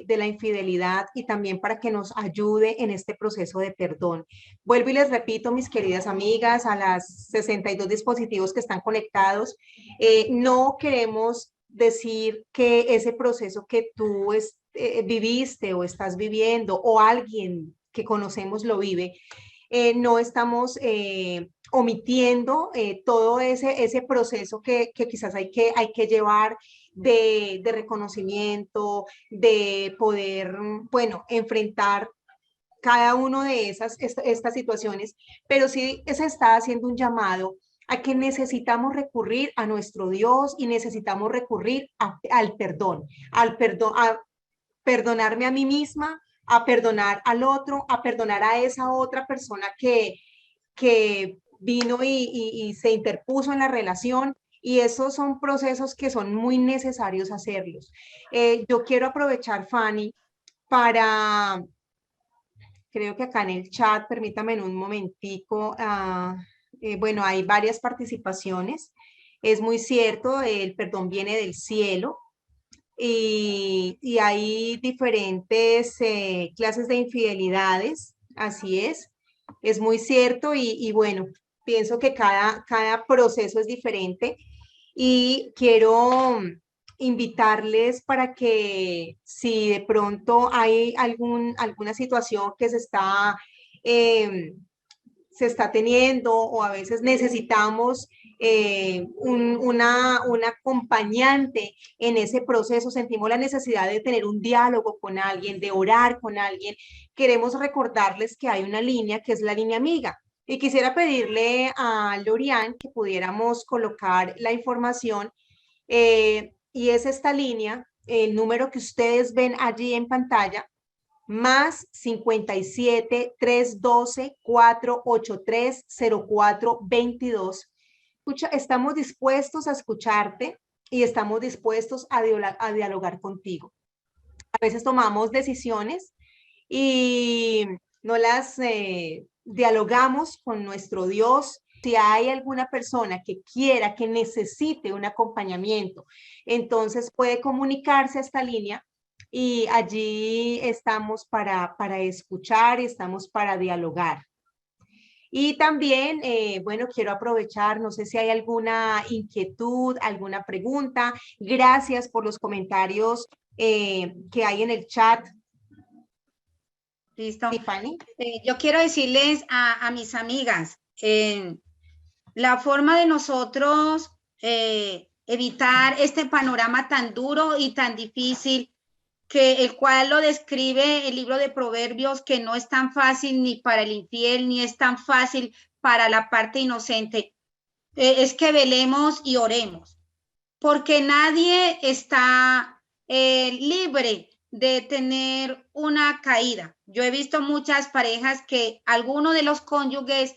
Speaker 2: la infidelidad y también para que nos ayude en este proceso de perdón. Vuelvo y les repito, mis queridas amigas, a las 62 dispositivos que están conectados, no queremos decir que ese proceso que tú viviste o estás viviendo o alguien que conocemos lo vive, no estamos omitiendo todo ese proceso que quizás hay que llevar de reconocimiento, de poder, bueno, enfrentar cada uno de estas situaciones, pero sí se está haciendo un llamado a que necesitamos recurrir a nuestro Dios y necesitamos recurrir al perdón, a perdonarme a mí misma, a perdonar al otro, a perdonar a esa otra persona que vino y se interpuso en la relación. Y esos son procesos que son muy necesarios hacerlos. Yo quiero aprovechar, Fanny, para, creo que acá en el chat, permítame en un momentico, bueno, hay varias participaciones. Es muy cierto, el perdón viene del cielo y hay diferentes clases de infidelidades, así es muy cierto y bueno, pienso que cada proceso es diferente y quiero invitarles para que si de pronto hay alguna situación que eh, se está teniendo o a veces necesitamos un acompañante en ese proceso, sentimos la necesidad de tener un diálogo con alguien, de orar con alguien, queremos recordarles que hay una línea que es la línea amiga. Y quisiera pedirle a Lorian que pudiéramos colocar la información y es esta línea, el número que ustedes ven allí en pantalla, más 57 312 483 0422. Escucha, estamos dispuestos a escucharte y estamos dispuestos a dialogar contigo. A veces tomamos decisiones y no las dialogamos con nuestro Dios Si hay alguna persona que quiera, que necesite un acompañamiento, entonces puede comunicarse a esta línea y allí estamos para escuchar, estamos para dialogar. Y también, bueno, quiero aprovechar, no sé si hay alguna inquietud, alguna pregunta. Gracias por los comentarios que hay en el chat.
Speaker 1: Listo.
Speaker 2: Tiffany.
Speaker 1: Yo quiero decirles a mis amigas, la forma de nosotros evitar este panorama tan duro y tan difícil, que el cual lo describe el libro de Proverbios, que no es tan fácil ni para el infiel, ni es tan fácil para la parte inocente, es que velemos y oremos, porque nadie está libre de tener una caída. Yo he visto muchas parejas que alguno de los cónyuges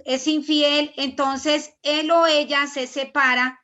Speaker 1: es infiel, entonces él o ella se separa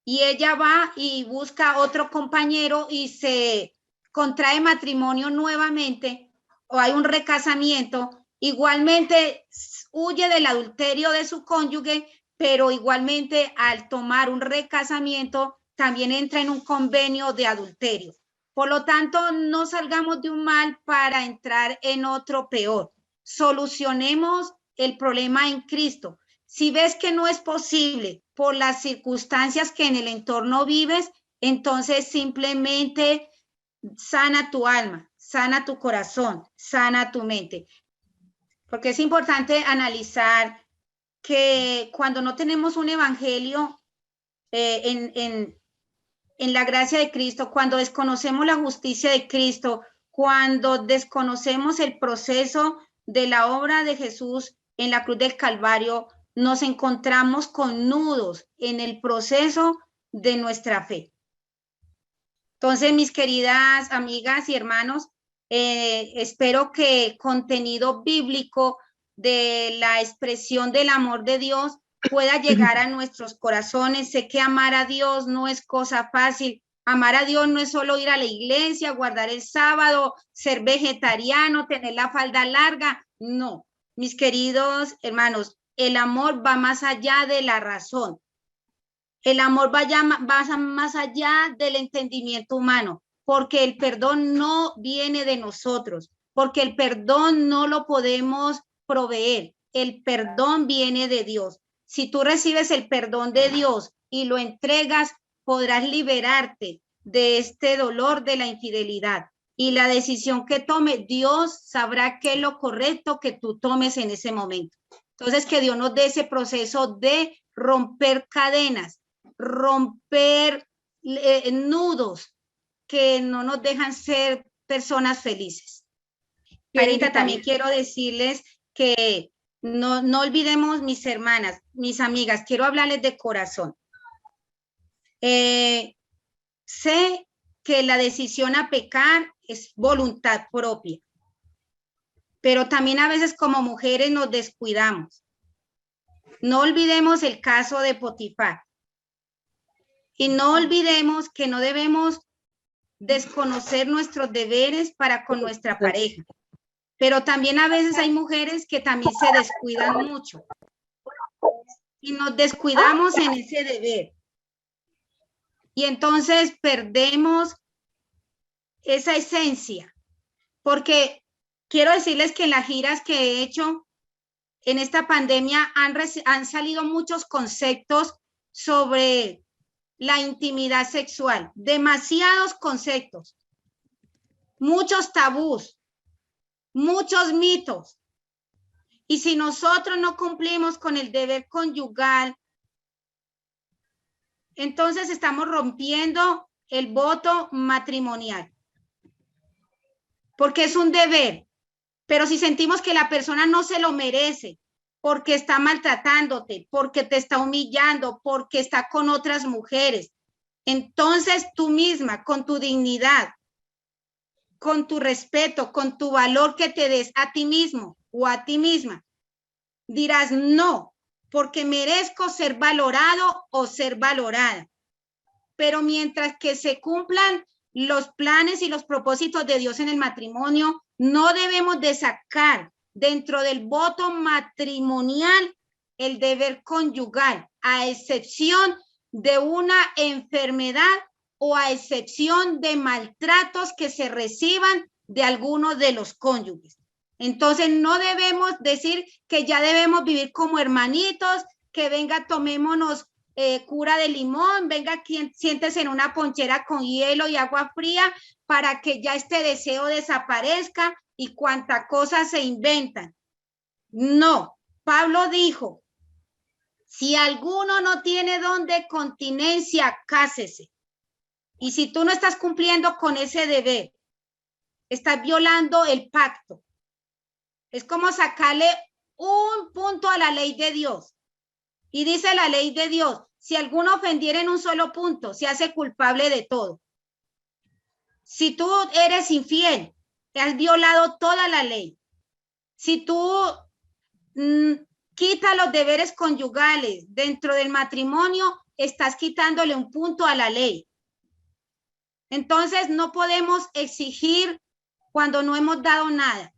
Speaker 1: y ella va y busca otro compañero y se contrae matrimonio nuevamente, o hay un recasamiento, igualmente huye del adulterio de su cónyuge, pero igualmente al tomar un recasamiento también entra en un convenio de adulterio. Por lo tanto, no salgamos de un mal para entrar en otro peor. Solucionemos el problema en Cristo. Si ves que no es posible por las circunstancias que en el entorno vives, entonces simplemente sana tu alma, sana tu corazón, sana tu mente. Porque es importante analizar que cuando no tenemos un evangelio en la gracia de Cristo, cuando desconocemos la justicia de Cristo, cuando desconocemos el proceso de la obra de Jesús en la cruz del Calvario, nos encontramos con nudos en el proceso de nuestra fe. Entonces, mis queridas amigas y hermanos, espero que el contenido bíblico de la expresión del amor de Dios pueda llegar a nuestros corazones. Sé que amar a Dios no es cosa fácil. Amar a Dios no es solo ir a la iglesia, guardar el sábado, ser vegetariano, tener la falda larga. No, mis queridos hermanos, el amor va más allá de la razón. El amor va más allá del entendimiento humano, porque el perdón no viene de nosotros, porque el perdón no lo podemos proveer. El perdón viene de Dios. Si tú recibes el perdón de Dios y lo entregas, podrás liberarte de este dolor de la infidelidad. Y la decisión que tome, Dios sabrá qué es lo correcto que tú tomes en ese momento. Entonces, que Dios nos dé ese proceso de romper cadenas, romper nudos que no nos dejan ser personas felices. Carita, también quiero decirles que no olvidemos, mis hermanas, mis amigas, quiero hablarles de corazón. Sé que la decisión a pecar es voluntad propia, pero también a veces como mujeres nos descuidamos. No olvidemos el caso de Potifar. Y no olvidemos que no debemos desconocer nuestros deberes para con nuestra pareja. Pero también a veces hay mujeres que también se descuidan mucho. Y nos descuidamos en ese deber. Y entonces perdemos esa esencia. Porque quiero decirles que en las giras que he hecho en esta pandemia han salido muchos conceptos sobre la intimidad sexual, demasiados conceptos, muchos tabús, muchos mitos. Y si nosotros no cumplimos con el deber conyugal, entonces estamos rompiendo el voto matrimonial, porque es un deber. Pero si sentimos que la persona no se lo merece, porque está maltratándote, porque te está humillando, porque está con otras mujeres, entonces tú misma, con tu dignidad, con tu respeto, con tu valor que te des a ti mismo o a ti misma, dirás no, porque merezco ser valorado o ser valorada. Pero mientras que se cumplan los planes y los propósitos de Dios en el matrimonio, no debemos de sacar dentro del voto matrimonial el deber conyugal, a excepción de una enfermedad o a excepción de maltratos que se reciban de alguno de los cónyuges. Entonces no debemos decir que ya debemos vivir como hermanitos, que venga, tomémonos cura de limón, venga, siéntese en una ponchera con hielo y agua fría para que ya este deseo desaparezca y cuánta cosa se inventan. No, Pablo dijo, si alguno no tiene don de continencia, cásese. Y si tú no estás cumpliendo con ese deber, estás violando el pacto. Es como sacarle un punto a la ley de Dios. Y dice la ley de Dios, si alguno ofendiera en un solo punto, se hace culpable de todo. Si tú eres infiel, te has violado toda la ley. Si tú quitas los deberes conyugales dentro del matrimonio, estás quitándole un punto a la ley. Entonces no podemos exigir cuando no hemos dado nada.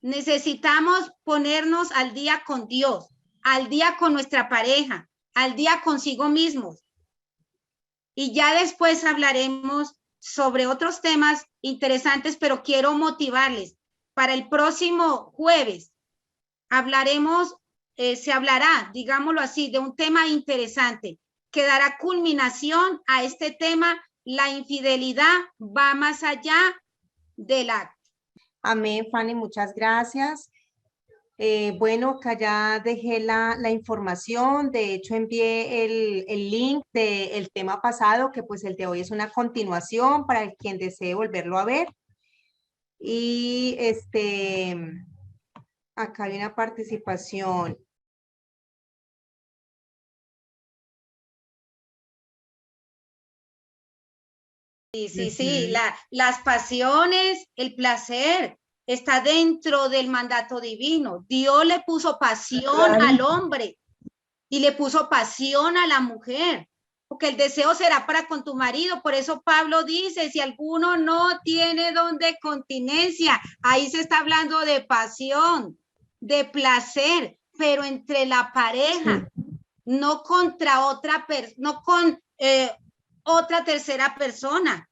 Speaker 1: Necesitamos ponernos al día con Dios, al día con nuestra pareja, al día consigo mismos. Y ya después hablaremos sobre otros temas interesantes, pero quiero motivarles. Para el próximo jueves hablaremos, se hablará, digámoslo así, de un tema interesante que dará culminación a este tema. La infidelidad va más allá del acto.
Speaker 2: Amén, Fanny, muchas gracias. Bueno, acá ya dejé la información, de hecho envié el link del tema pasado, que pues el de hoy es una continuación para quien desee volverlo a ver. Y acá hay una participación.
Speaker 1: Sí, las pasiones, el placer, está dentro del mandato divino. Dios le puso pasión al hombre y le puso pasión a la mujer, porque el deseo será para con tu marido. Por eso Pablo dice, si alguno no tiene don de continencia, ahí se está hablando de pasión, de placer, pero entre la pareja, no contra otra persona, no con otra tercera persona,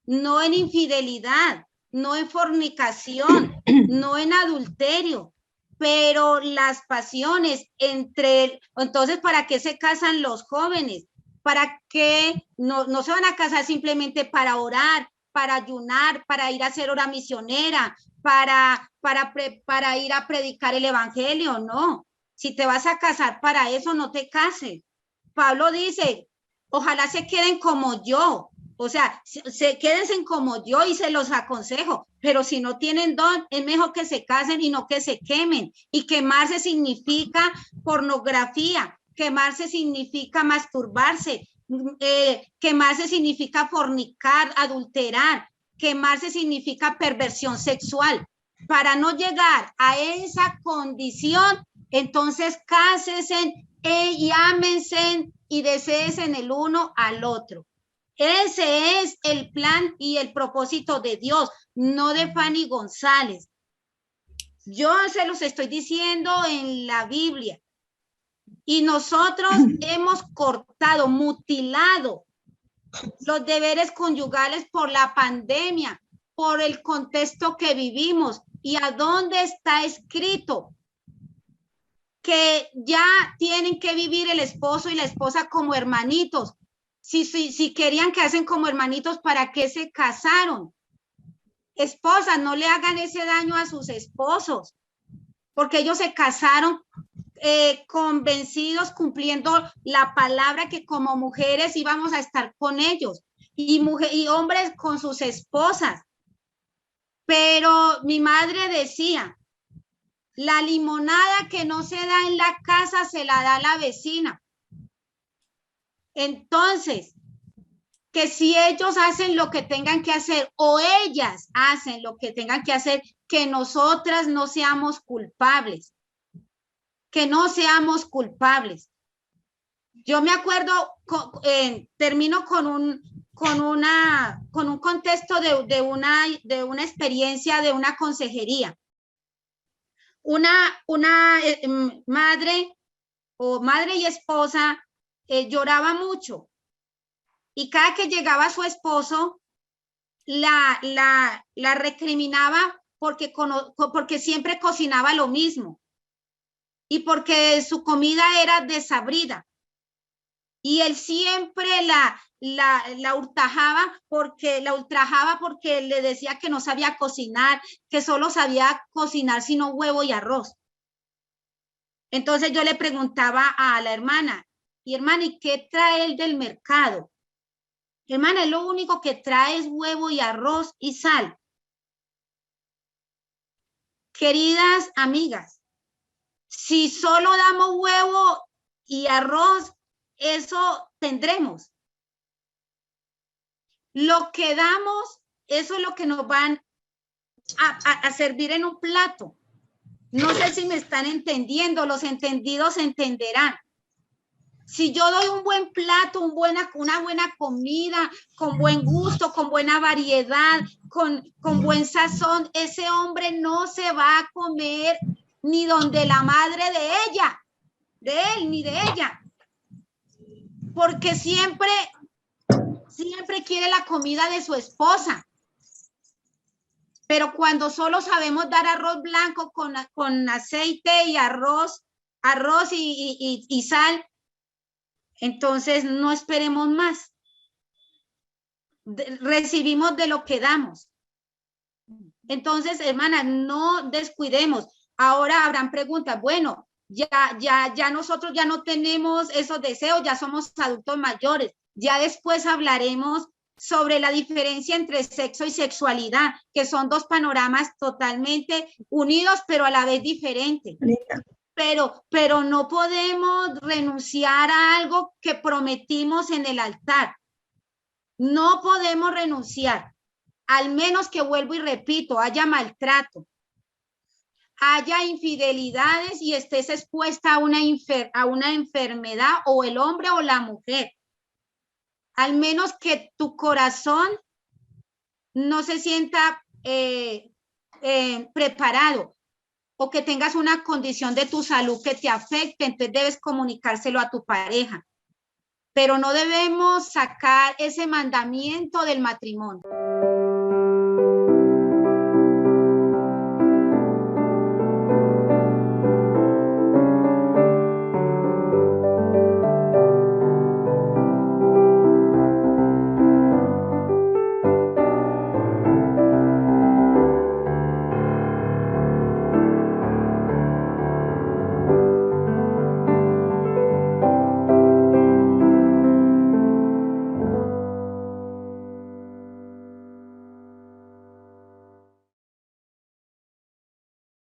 Speaker 1: no en infidelidad, no en fornicación, no en adulterio, pero las pasiones entonces, ¿para qué se casan los jóvenes? ¿Para qué no se van a casar simplemente para orar, para ayunar, para ir a hacer hora misionera, para ir a predicar el evangelio? No, si te vas a casar para eso, no te cases. Pablo dice, ojalá se queden como yo. O sea, quédense como yo y se los aconsejo, pero si no tienen don, es mejor que se casen y no que se quemen. Y quemarse significa pornografía, quemarse significa masturbarse, quemarse significa fornicar, adulterar, quemarse significa perversión sexual. Para no llegar a esa condición, entonces cásense y ámense y deséense el uno al otro. Ese es el plan y el propósito de Dios, no de Fanny González. Yo se los estoy diciendo en la Biblia. Y nosotros hemos cortado, mutilado los deberes conyugales por la pandemia, por el contexto que vivimos. ¿Y a dónde está escrito que ya tienen que vivir el esposo y la esposa como hermanitos? Si querían que hacen como hermanitos, ¿para qué se casaron? Esposas, no le hagan ese daño a sus esposos, porque ellos se casaron convencidos, cumpliendo la palabra que como mujeres íbamos a estar con ellos, y hombres con sus esposas. Pero mi madre decía, la limonada que no se da en la casa se la da la vecina. Entonces, que si ellos hacen lo que tengan que hacer o ellas hacen lo que tengan que hacer, que nosotras no seamos culpables, que no seamos culpables. Yo me acuerdo, termino con un contexto de una experiencia de una consejería. Una madre o madre y esposa, lloraba mucho. Y cada que llegaba su esposo, la recriminaba porque siempre cocinaba lo mismo y porque su comida era desabrida. Y él siempre la ultrajaba porque le decía que no sabía cocinar, que solo sabía cocinar sino huevo y arroz. Entonces yo le preguntaba a la hermana, y hermana, ¿y qué trae él del mercado? Hermana, lo único que trae es huevo y arroz y sal. Queridas amigas, si solo damos huevo y arroz, eso tendremos. Lo que damos, eso es lo que nos van a servir en un plato. No sé si me están entendiendo, los entendidos entenderán. Si yo doy un buen plato, una buena comida, con buen gusto, con buena variedad, con buen sazón, ese hombre no se va a comer ni donde la madre de él, ni de ella. Porque siempre quiere la comida de su esposa. Pero cuando solo sabemos dar arroz blanco con aceite y arroz y sal, entonces no esperemos más. Recibimos de lo que damos. Entonces, hermana, no descuidemos. Ahora habrán preguntas. Bueno, ya nosotros ya no tenemos esos deseos, ya somos adultos mayores. Ya después hablaremos sobre la diferencia entre sexo y sexualidad, que son dos panoramas totalmente unidos, pero a la vez diferentes. Pero no podemos renunciar a algo que prometimos en el altar. No podemos renunciar, al menos que, vuelvo y repito, haya maltrato, haya infidelidades y estés expuesta a una enfermedad, o el hombre o la mujer. Al menos que tu corazón no se sienta preparado, o que tengas una condición de tu salud que te afecte, entonces debes comunicárselo a tu pareja. Pero no debemos sacar ese mandamiento del matrimonio.